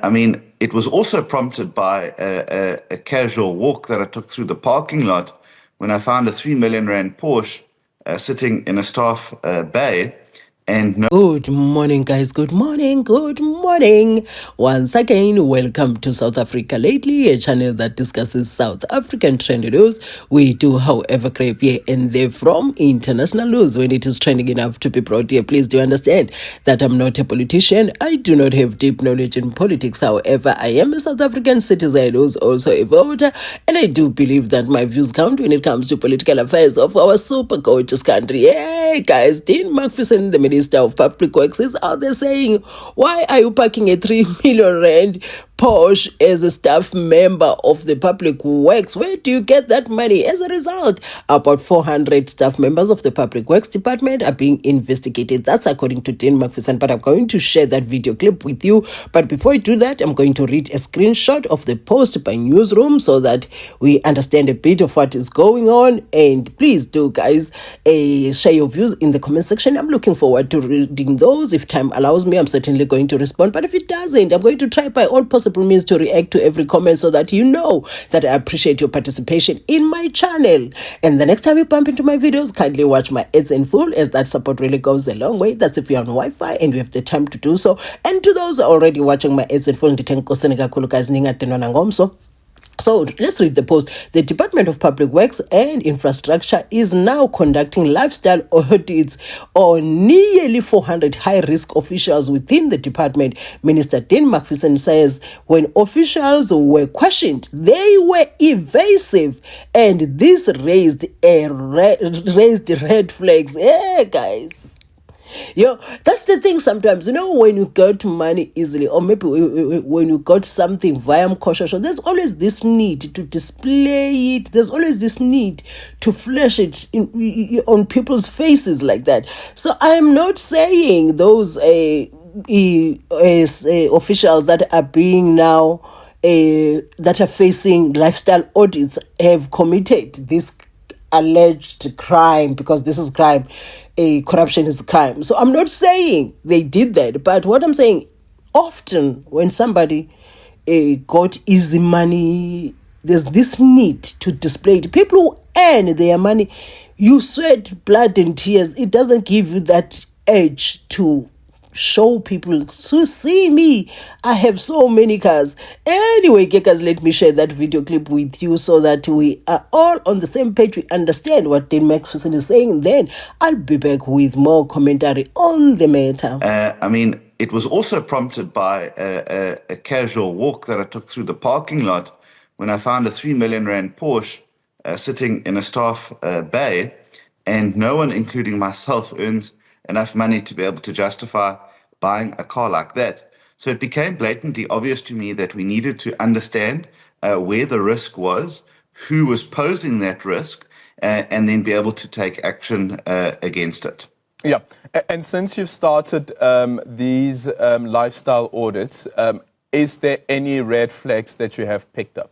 I mean, it was also prompted by a casual walk that I took through the parking lot when I found a 3 million rand Porsche sitting in a staff bay. And no. Good morning, guys. Good morning. Good morning. Once again, welcome to South Africa Lately, a channel that discusses South African trend news. We do, however, grab here and there from international news when it is trending enough to be brought here. Please do understand that I'm not a politician. I do not have deep knowledge in politics. However, I am a South African citizen who's also a voter, and I do believe that my views count when it comes to political affairs of our super gorgeous country. Hey, guys, Dean Mcpherson, the Minister of Public Works, is out there saying, why are you parking a 3 million rand Porsche as a staff member of the Public Works? Where do you get that money? As a result, about 400 staff members of the Public Works Department are being investigated. That's according to Dean Mcpherson, but I'm going to share that video clip with you. But before I do that, I'm going to read a screenshot of the post by Newsroom so that we understand a bit of what is going on. And please do, guys, share your views in the comment section. I'm looking forward to reading those. If time allows me, I'm certainly going to respond. But if it doesn't, I'm going to try by all possible means to react to every comment so that you know that I appreciate your participation in my channel. And the next time you bump into my videos, kindly watch my ads in full, as that support really goes a long way. That's if you're on Wi-Fi and you have the time to do so. And to those already watching my ads in full, so let's read the post. The Department of Public Works and Infrastructure is now conducting lifestyle audits on nearly 400 high-risk officials within the department. Minister Dean Mcpherson says when officials were questioned, they were evasive, and this raised red flags. Yeah, guys. Yo, that's the thing sometimes, you know, when you got money easily, or maybe when you got something via Mkosha, there's always this need to display it. There's always this need to flash it on people's faces like that. So I'm not saying those officials that are being now, that are facing lifestyle audits have committed this alleged crime, because this is crime. Corruption is a crime. So I'm not saying they did that, but what I'm saying, often when somebody got easy money, there's this need to display it. People who earn their money, you sweat blood and tears. It doesn't give you that edge to show people to see me. I have so many cars. Anyway, guys, let me share that video clip with you so that we are all on the same page. We understand what Dean Mcpherson is saying. Then I'll be back with more commentary on the matter. I mean, it was also prompted by a casual walk that I took through the parking lot when I found a 3 million rand Porsche sitting in a staff bay, and no one, including myself, earns enough money to be able to justify buying a car like that. So it became blatantly obvious to me that we needed to understand where the risk was, who was posing that risk, and then be able to take action against it. Yeah, and since you've started these lifestyle audits, is there any red flags that you have picked up?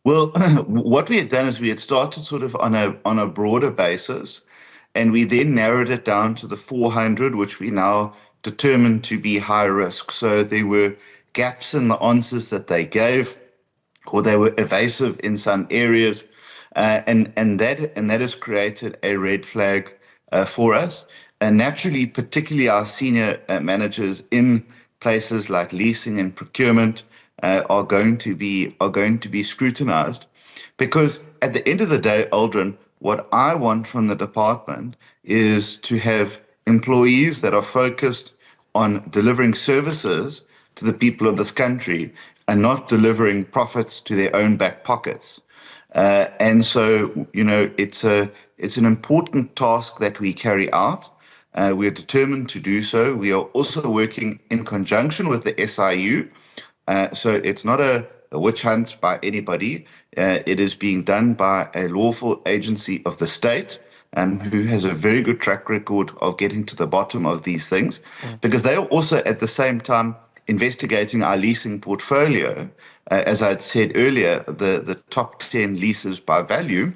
Well, what we had done is we had started sort of on a broader basis, and we then narrowed it down to the 400, which we now determined to be high risk. So there were gaps in the answers that they gave, or they were evasive in some areas, and that has created a red flag for us. And naturally, particularly our senior managers in places like leasing and procurement are going to be scrutinized, because at the end of the day, Aldrin, what I want from the department is to have employees that are focused on delivering services to the people of this country and not delivering profits to their own back pockets. And so, you know, it's an important task that we carry out. We are determined to do so. We are also working in conjunction with the SIU. So it's not a witch hunt by anybody. It is being done by a lawful agency of the state, who has a very good track record of getting to the bottom of these things, because they are also at the same time investigating our leasing portfolio. As I had said earlier, the top 10 leases by value.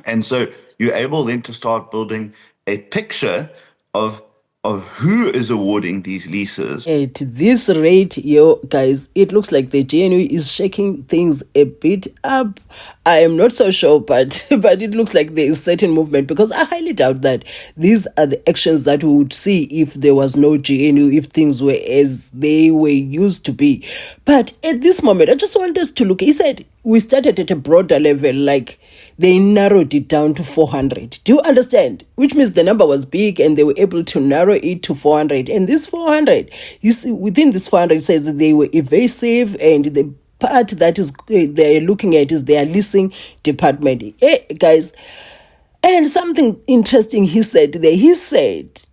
And so you're able then to start building a picture of of who is awarding these leases. At this rate, yo, guys, it looks like the GNU is shaking things a bit up. I am not so sure, but it looks like there is certain movement, because I highly doubt that these are the actions that we would see if there was no GNU, if things were as they were used to be. But at this moment, I just want us to look. He said we started at a broader level, like they narrowed it down to 400. Do you understand? Which means the number was big and they were able to narrow it to 400. And this 400, you see, within this 400, it says that they were evasive, and the part that is they're looking at is their leasing department. Hey, guys, and something interesting he said there. He said,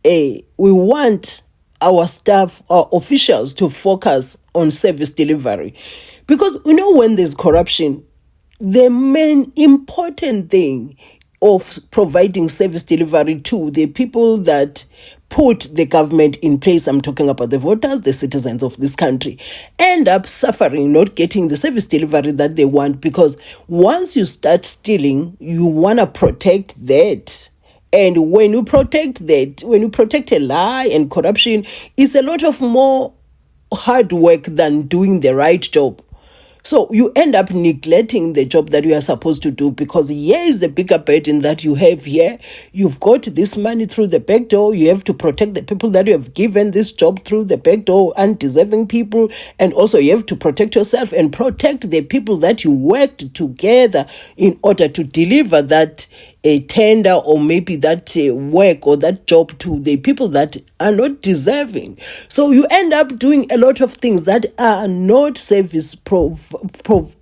hey, we want our staff, our officials, to focus on service delivery. Because, you know, when there's corruption, the main important thing of providing service delivery to the people that put the government in place, I'm talking about the voters, the citizens of this country, end up suffering, not getting the service delivery that they want. Because once you start stealing, you want to protect that. And when you protect that, when you protect a lie and corruption, it's a lot of more hard work than doing the right job. So you end up neglecting the job that you are supposed to do, because here is the bigger burden that you have here. You've got this money through the back door. You have to protect the people that you have given this job through the back door, undeserving people. And also you have to protect yourself and protect the people that you worked together in order to deliver that a tender, or maybe that work or that job to the people that are not deserving. So you end up doing a lot of things that are not service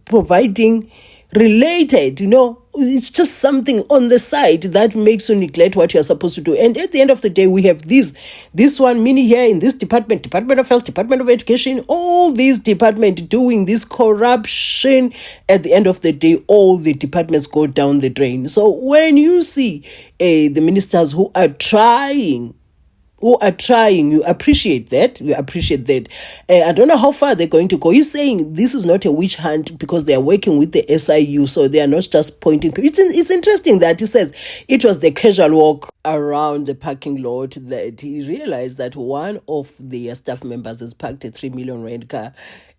providing related. You know, it's just something on the side that makes you neglect what you're supposed to do. And at the end of the day, we have this one mini here in this department, Department of Health, Department of Education, all these departments doing this corruption. At the end of the day, all the departments go down the drain. So when you see the ministers who are trying, you appreciate that. I don't know how far they're going to go. He's saying this is not a witch hunt, because they are working with the SIU, so they are not just pointing. It's interesting that he says it was the casual walk around the parking lot that he realized that one of the staff members has parked a 3 million rand car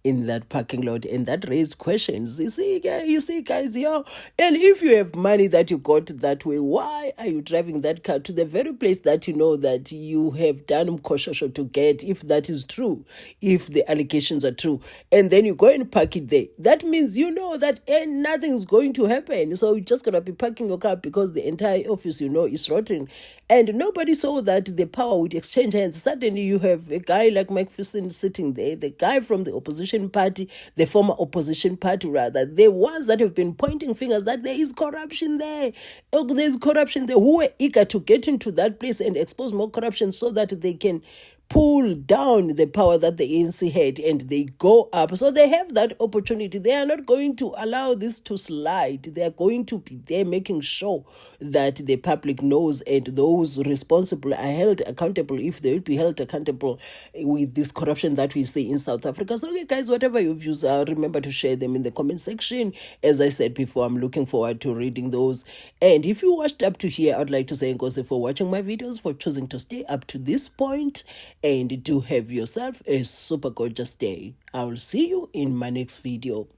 in that parking lot, and that raised questions. You see, guys, yo, and if you have money that you got that way, why are you driving that car to the very place that you know that you have done mkoshosho to get, if that is true, if the allegations are true, and then you go and park it there? That means you know that nothing's going to happen. So you're just gonna be parking your car because the entire office, you know, is rotten, and nobody saw that the power would exchange hands. Suddenly you have a guy like Mcpherson sitting there, the guy from the opposition party, the former opposition party rather, the ones that have been pointing fingers that there is corruption there. There's corruption there, who were eager to get into that place and expose more corruption so that they can pull down the power that the ANC had, and they go up. So they have that opportunity. They are not going to allow this to slide. They are going to be there making sure that the public knows, and those responsible are held accountable, if they will be held accountable with this corruption that we see in South Africa. So, okay, guys, whatever your views are, remember to share them in the comment section. As I said before, I'm looking forward to reading those. And if you watched up to here, I'd like to say Nkosi for watching my videos, for choosing to stay up to this point, and do have yourself a super gorgeous day. I will see you in my next video.